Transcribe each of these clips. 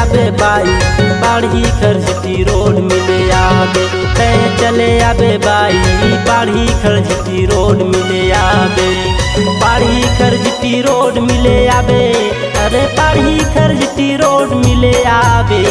आबे बाई बाढ़ी खरजटी रोड मिले आबे। कहीं चले आबे बाई बाढ़ी खरजटी रोड मिले आबे। बाढ़ी खरजटी रोड मिले आबे, अरे बाढ़ी खरजटी रोड मिले आबे।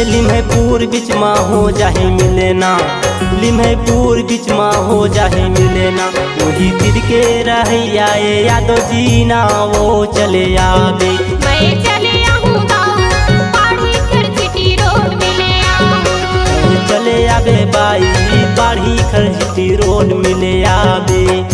लिम्हेपुर बीच माँ हो जाही मिलेना, लिम्हेपुर बीच माँ हो जाही मिलेना। वही तीर के रहिया यादव जी ना वो चले आबे। मैं चले आऊँ बाढ़ी खरजटी रोड मिले आऊँ। चले आबे बाई बाढ़ी खरजटी रोड मिले आबे।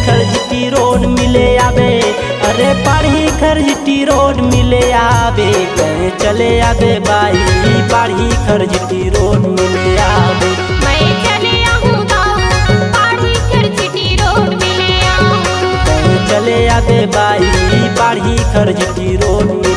खरजटी रोड मिले आबे, अरे बाढ़ी खरजटी रोड मिले आबे। कहीं चले आबे बाई बाढ़ी खरजटी रोड मिले आबे। मैं चले आऊँ बाढ़ी खरजटी रोड मिले आऊँ। कहीं चले आबे बाई बाढ़ी खरजटी रोड मिले